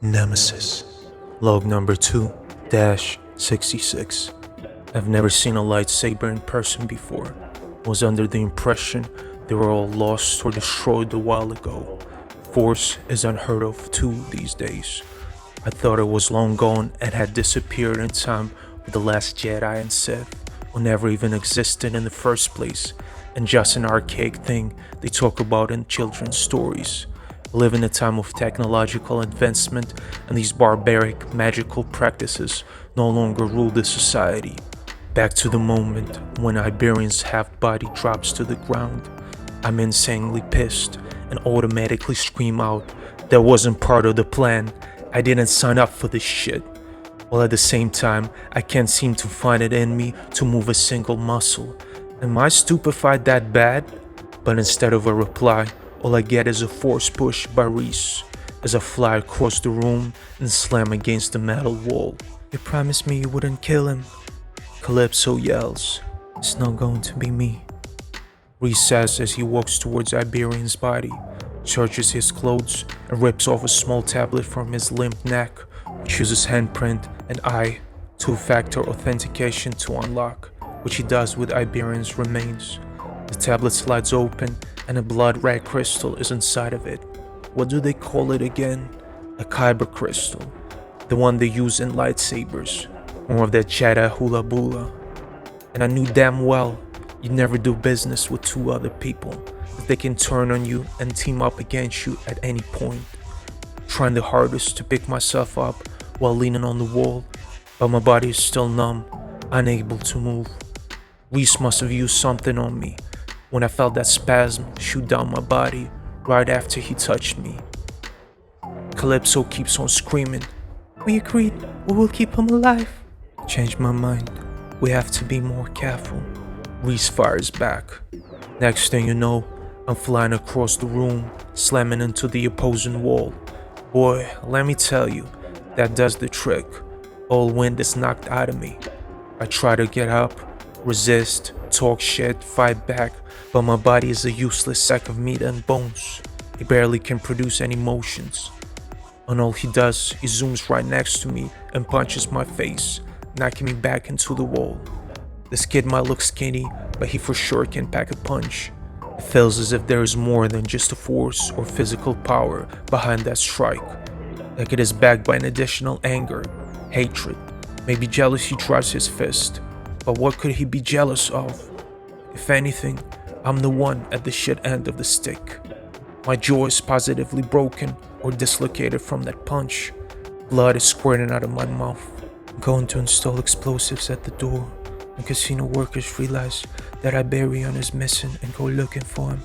Nemesis, log number 2-66. I've never seen a lightsaber in person before. Was under the impression they were all lost or destroyed a while ago. Force is unheard of too these days. I thought it was long gone and had disappeared in time with the last Jedi and Sith, who never even existed in the first place, and just an archaic thing they talk about in children's stories. We live in a time of technological advancement, and these barbaric magical practices no longer rule the society. Back to the moment when Iberian's half-body drops to the ground. I'm insanely pissed and automatically scream out, that wasn't part of the plan. I didn't sign up for this shit. While at the same time, I can't seem to find it in me to move a single muscle. Am I stupefied that bad? But instead of a reply, all I get is a force push by Reese as I fly across the room and slam against the metal wall. You promised me you wouldn't kill him. Calypso yells, it's not going to be me. Reese says as he walks towards Iberian's body, searches his clothes and rips off a small tablet from his limp neck, which uses handprint and two-factor authentication to unlock, which he does with Iberian's remains. The tablet slides open and a blood red crystal is inside of it. What do they call it again? A kyber crystal. The one they use in lightsabers. More of that Jedi hula bula. And I knew damn well you'd never do business with two other people, that they can turn on you and team up against you at any point. Trying the hardest to pick myself up while leaning on the wall, but my body is still numb, unable to move. Reese must have used something on me when I felt that spasm shoot down my body right after he touched me. Calypso keeps on screaming, we agreed we will keep him alive. Changed my mind. We have to be more careful. Reese fires back. Next thing you know, I'm flying across the room, slamming into the opposing wall. Boy, let me tell you, that does the trick. All wind is knocked out of me. I try to get up, resist, talk shit, fight back, but my body is a useless sack of meat and bones. He barely can produce any motions. And all he does, he zooms right next to me and punches my face, knocking me back into the wall. This kid might look skinny, but he for sure can pack a punch. It feels as if there is more than just a force or physical power behind that strike. Like it is backed by an additional anger, hatred, maybe jealousy drives his fist. But what could he be jealous of? If anything, I'm the one at the shit end of the stick. My jaw is positively broken or dislocated from that punch. Blood is squirting out of my mouth. I'm going to install explosives at the door when casino workers realize that Iberian is missing and go looking for him.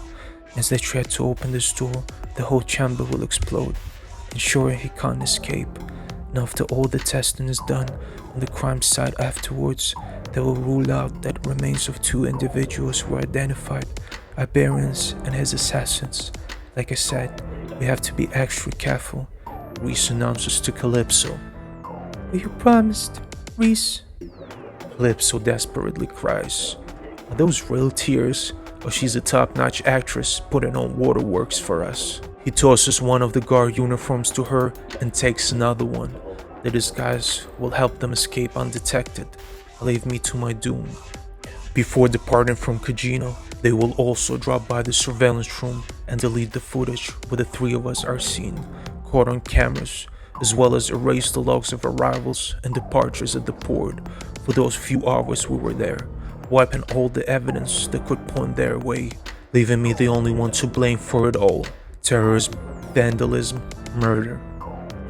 As they try to open this door, the whole chamber will explode, ensuring he can't escape. And after all the testing is done on the crime site afterwards, they will rule out that remains of two individuals were identified, Iberians and his assassins. Like I said, we have to be extra careful, Reese announces to Calypso. But you promised, Reese. Calypso desperately cries. Are those real tears, or she's a top-notch actress putting on waterworks for us? He tosses one of the guard uniforms to her and takes another one. The disguise will help them escape undetected, leave me to my doom. Before departing from Kino, they will also drop by the surveillance room and delete the footage where the three of us are seen, caught on cameras, as well as erase the logs of arrivals and departures at the port for those few hours we were there, wiping all the evidence that could point their way, leaving me the only one to blame for it all. Terrorism, vandalism, murder.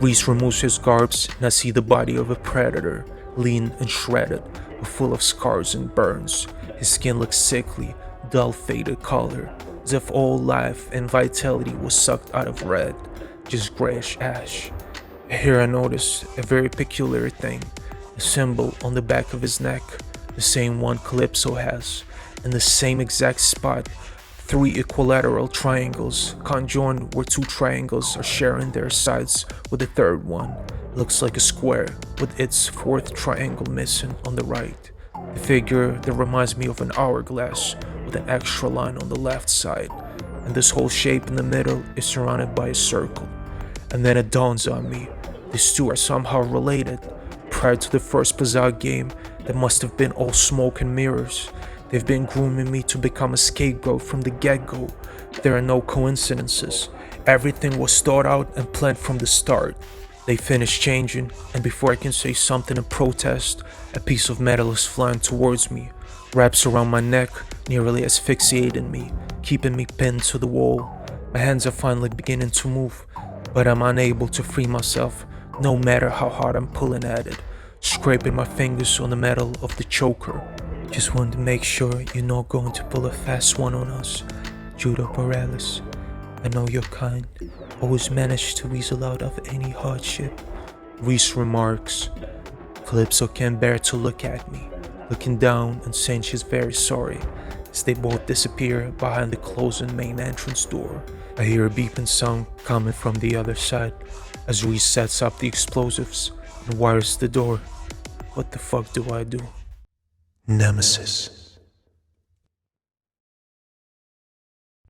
Reese removes his garbs and I see the body of a predator, lean and shredded, but full of scars and burns. His skin looks sickly, dull faded color, as if all life and vitality was sucked out of red, just grayish ash. Here I notice a very peculiar thing, a symbol on the back of his neck, the same one Calypso has, in the same exact spot. 3 equilateral triangles conjoined where 2 triangles are sharing their sides with the third one. Looks like a square with its 4th triangle missing on the right. The figure that reminds me of an hourglass with an extra line on the left side, and this whole shape in the middle is surrounded by a circle. And then it dawns on me, These two are somehow related. Prior to the first Bizarre game, that must have been all smoke and mirrors. They've been grooming me to become a scapegoat from the get-go. There are no coincidences. Everything was thought out and planned from the start. They finished changing, and before I can say something in protest, a piece of metal is flying towards me, wraps around my neck, nearly asphyxiating me, keeping me pinned to the wall. My hands are finally beginning to move, but I'm unable to free myself, no matter how hard I'm pulling at it, scraping my fingers on the metal of the choker. Just wanted to make sure you're not going to pull a fast one on us, Judo Morales. I know you're kind, always manage to weasel out of any hardship. Reese remarks. Calypso can't bear to look at me, looking down and saying she's very sorry, as they both disappear behind the closing main entrance door. I hear a beeping sound coming from the other side, as Reese sets up the explosives and wires the door. What the fuck do I do? Nemesis.